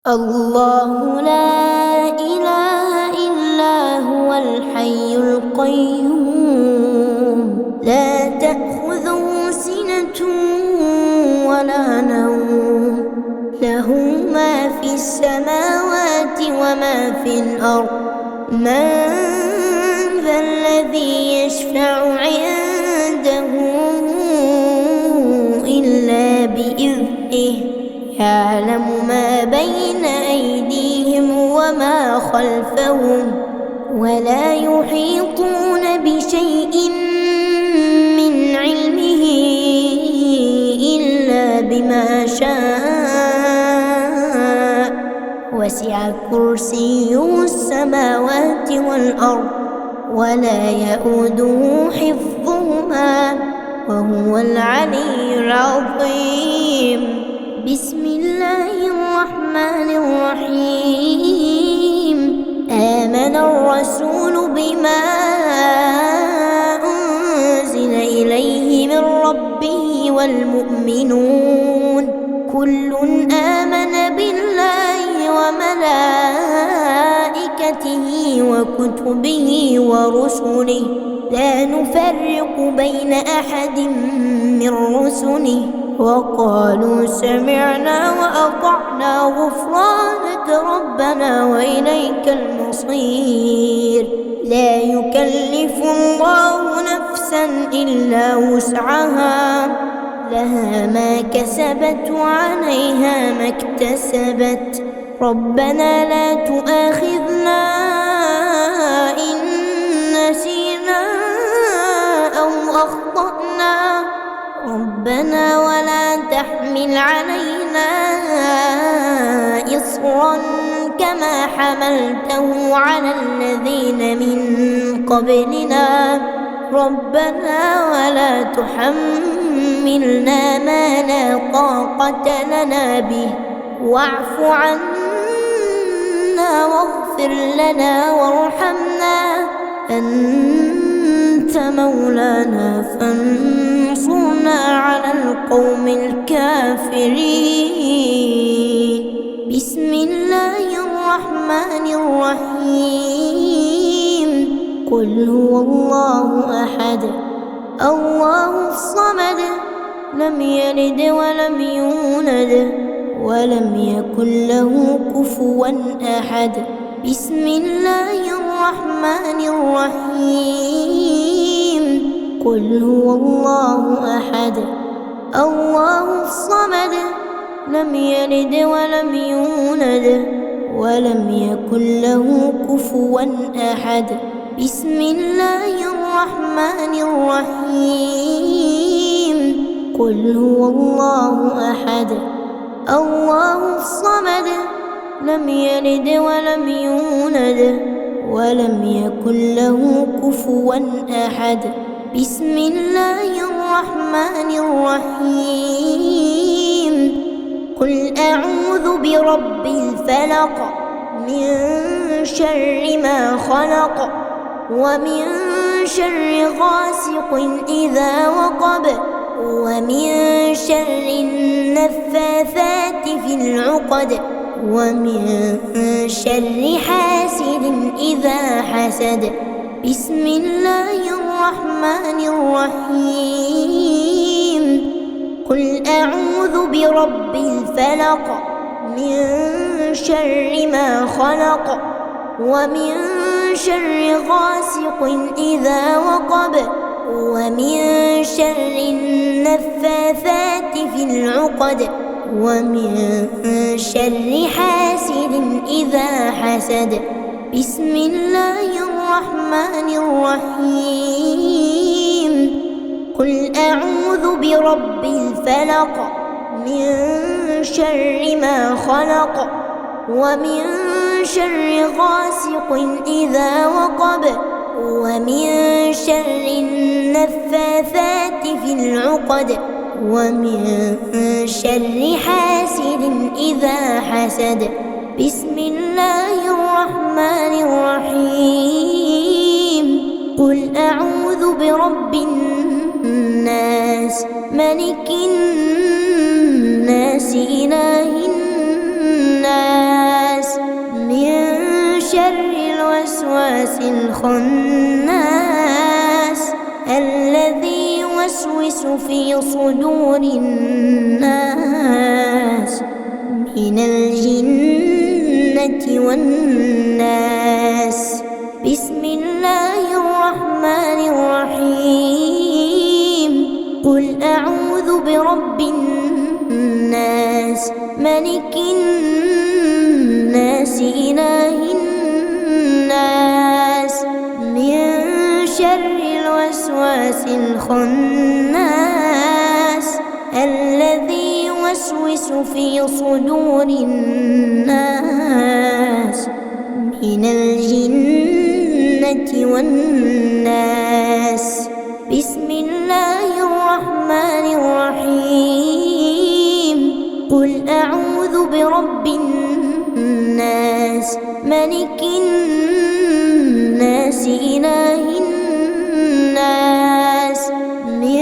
الله لا إله إلا هو الحي القيوم لا تأخذه سنة ولا نوم له ما في السماوات وما في الأرض من ذا الذي يشفع عنده إلا بإذنه يعلم ما بين أيديهم وما خلفهم ولا يحيطون بشيء من علمه إلا بما شاء وسع كرسيه السماوات والأرض ولا يئوده حفظهما وهو العلي العظيم. بسم الله الرحمن الرحيم. آمن الرسول بما أنزل إليه من ربه والمؤمنون كل آمن بالله وملائكته وكتبه ورسله لا نفرق بين أحد من رسله وقالوا سمعنا وأطعنا غفرانك ربنا وإليك المصير. لا يكلف الله نفسا إلا وسعها لها ما كسبت وعليها ما اكتسبت ربنا لا تؤاخذنا إن نسينا أو أخطأنا ربنا ولا تحمل علينا إصرا كما حملته على الذين من قبلنا ربنا ولا تحملنا ما لا طاقة لنا به واعف عنا واغفر لنا وارحمنا أنت مولانا فانصرنا على القوم الكافرين. بسم الله الرحمن الرحيم. قل هو الله أحد الله الصمد لم يلد ولم يولد ولم يكن له كفوا أحد. بسم الله الرحمن الرحيم. قل هو الله أحد الله الصمد لم يلد ولم يولد ولم يكن له كفوا أحد. بسم الله الرحمن الرحيم. قل هو الله أحد الله الصمد لم يلد ولم يولد ولم يكن له كفوا أحد. بسم الله الرحمن الرحيم. قل أعوذ برب الفلق من شر ما خلق ومن شر غاسق إذا وقب ومن شر النفاثات في العقد ومن شر حاسد إذا حسد. بسم الله الرحمن الرحيم. قل أعوذ برب الفلق من شر ما خلق ومن شر غاسق إذا وقب ومن شر النفاثات في العقد ومن شر حاسد إذا حسد. بسم الله الرحمن الرحيم. قل أعوذ برب الفلق من شر ما خلق ومن شر غاسق إذا وقب ومن شر النفاثات في العقد ومن شر حاسد إذا حسد. بسم الله الرحمن الرحيم. قل أعوذ برب الناس ملك الناس إله الناس الخناس الذي يوسوس في صدور الناس من الجنة والناس. بسم الله الرحمن الرحيم. قل أعوذ برب الناس ملك الناس إله الناس من شر الوسواس الخناس الذي يوسوس في صدور الناس من الجنة والناس. بسم الله الرحمن الرحيم. قل أعوذ برب الناس ملك الناس إله الناس من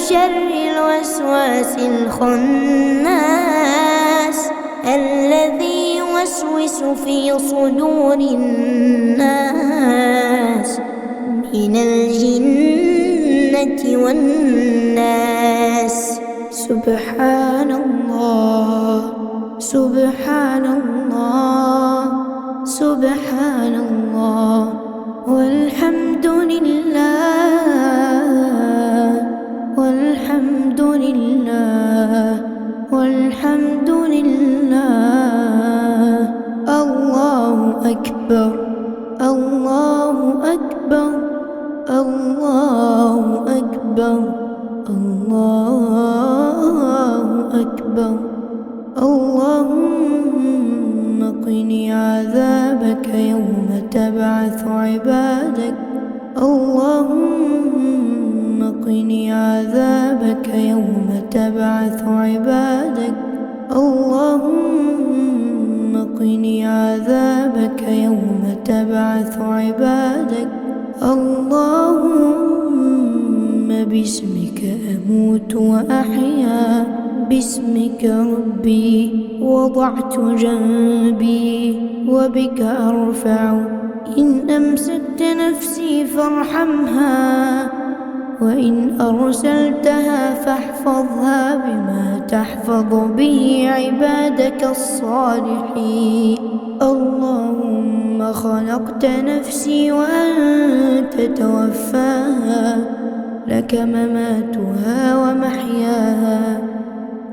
شر الوسواس الخناس الذي يوسوس في صدور الناس من الجنة والناس. سبحان الله سبحان الله سبحان الله والحمد لله والحمد لله والحمد لله. الله أكبر الله أكبر الله أكبر الله أكبر. اللهم قني عذابك يوم تبعث عبادك. اللهم قني عذابك يوم تبعث عبادك. اللهم قني عذابك يوم تبعث عبادك. اللهم باسمك أموت وأحيا. باسمك ربي وضعت جنبي وبك أرفع. إن أمسكت نفسي فارحمها وإن أرسلتها فاحفظها بما تحفظ به عبادك الصالحين. اللهم خلقت نفسي وأنت توفاها. لك مماتها ومحياها.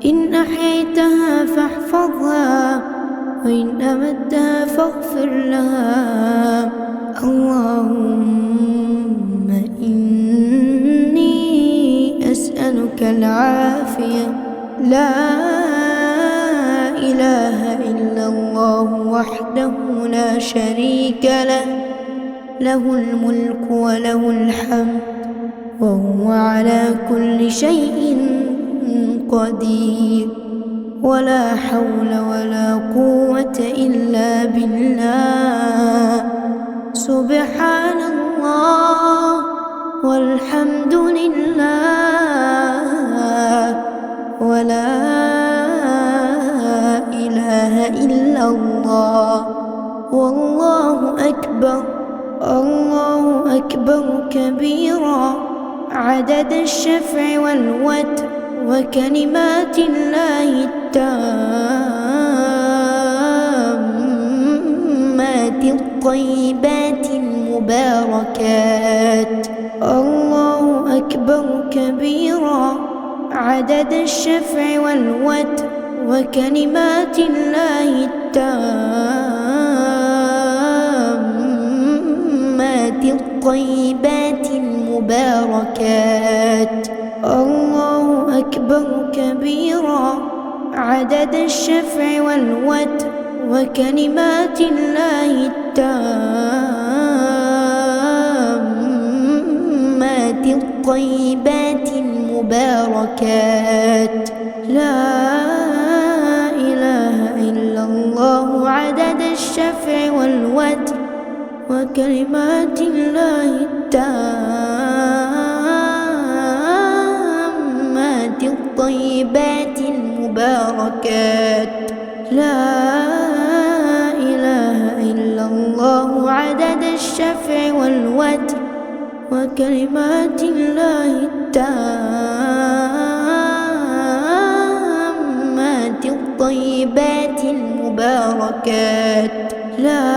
إن أحييتها فاحفظها وإن أمتها فاغفر لها. اللهم إني أسألك العافية. لا إله إلا الله وحده لا شريك له. له الملك وله الحمد وهو على كل شيء قدير. ولا حول ولا قوة إلا بالله. سبحان الله والحمد لله ولا إله إلا الله والله أكبر. الله أكبر كبيرا عدد الشفع والوتر وكلمات الله التامات الطيبات المباركات. الله أكبر كبيرا عدد الشفع والوتر وكلمات الله التامات الطيبات المباركات. الله أكبر كبيرا عدد الشفع والوتر وكلمات الله التامات الطيبات المباركات. لا إله إلا الله عدد الشفع والوتر وكلمات الله التامات الطيبات المباركات. لا إله إلا الله عدد الشفع الشفع والوتر وكلمات الله التامات الطيبات المباركات لا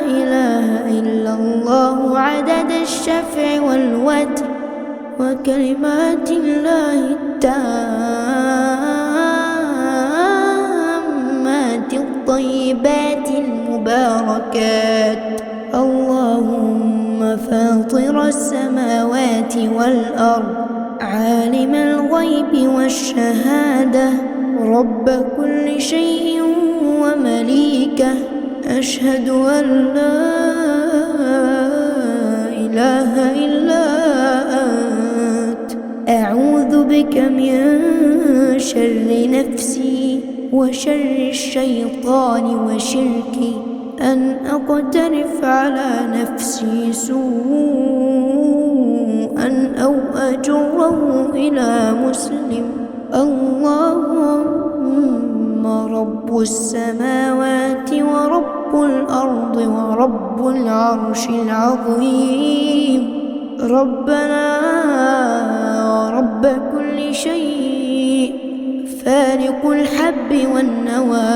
إله إلا الله عدد الشفع والوتر وكلمات الله التامات الطيبات المباركات اللهم فاطر السماوات والأرض عالم الغيب والشهادة رب كل شيء ومليكه أشهد أن لا إله إلا أنت أعوذ بك من شر نفسي وشر الشيطان وشركي أن أقترف على نفسي سوءا أو أجره إلى مسلم اللهم رب السماوات ورب الأرض ورب العرش العظيم ربنا ورب كل شيء فالق الحب والنوى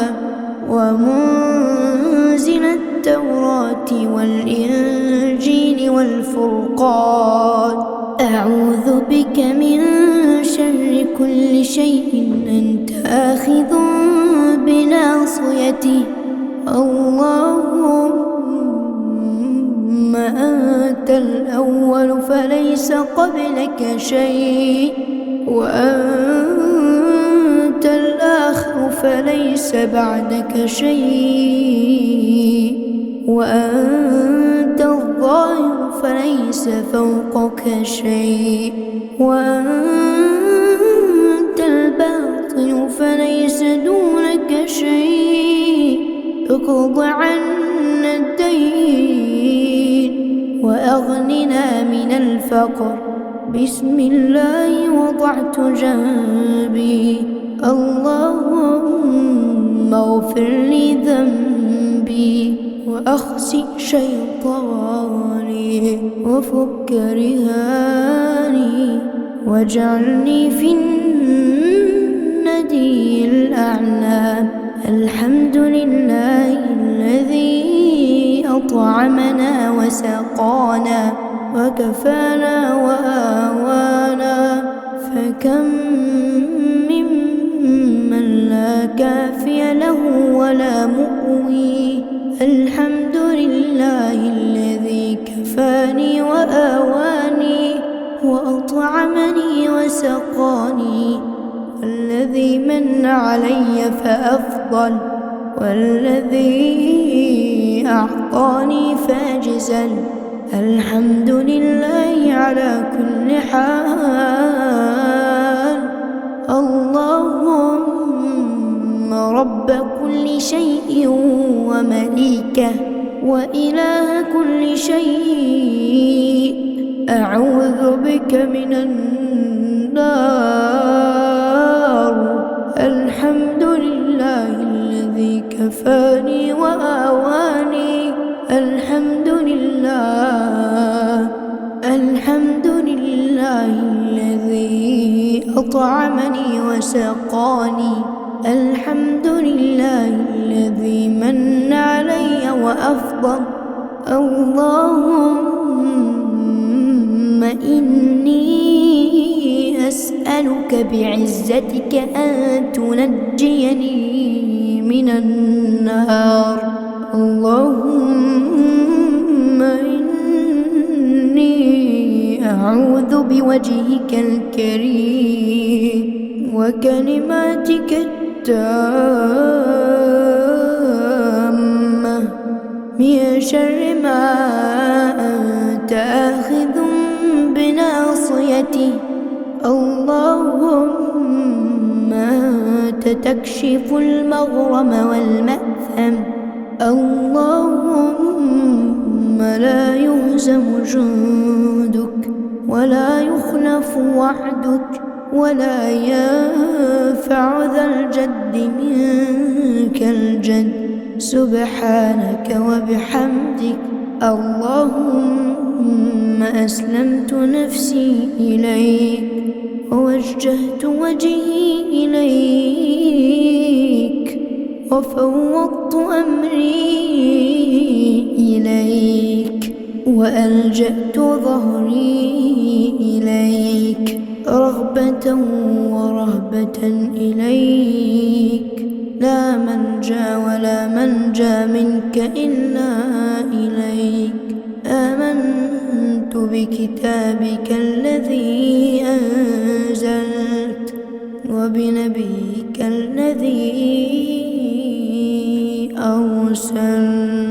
ومنزل التوراة والإنجيل والفرقان أعوذ بك من شر كل شيء أنت آخذ بناصيته اللهم أنت الأول فليس قبلك شيء وأنت الآخر فليس بعدك شيء وأنت الظاهر فليس فوقك شيء وأنت الباطن فليس دونك شيء اقض عنا الدين وأغننا من الفقر بسم الله وضعت جنبي اللهم اغفر لي ذنبي وأخسئ شيطاني وفك رهاني واجعلني في الندي الأعلى الحمد لله الذي أطعمنا وسقانا وكفانا وآوانا فكم ممن لا كافي له ولا مؤوي الحمد لله الذي كفاني وآواني وأطعمني وسقاني والذي من علي فأفضل والذي أعطاني فأجزل الحمد لله على كل حال اللهم رب كل شيء ومليكه وإله كل شيء أعوذ بك من النار الحمد لله الذي كفاني وآواني الحمد لله الذي أطعمني وسقاني الحمد لله الذي من علي وأفضل اللهم إني أسألك بعزتك أن تنجيني من النار اللهم إني أعوذ بوجهك الكريم وكلماتك التامة من شر ما أنت آخذ بناصيته اللهم أنت تكشف المغرم والمأثم اللهم لا يهزم جندك ولا يخلف وعدك ولا ينفع ذا الجد منك الجد سبحانك وبحمدك اللهم أسلمت نفسي إليك ووجهت وجهي إليك وفوضت أمري إليك وألجأت ظهري إليك رغبة ورهبة إليك لا ملجأ ولا منجى منك إلا إليك آمنت بكتابك الذي أنزلت وبنبيك الذي أرسلت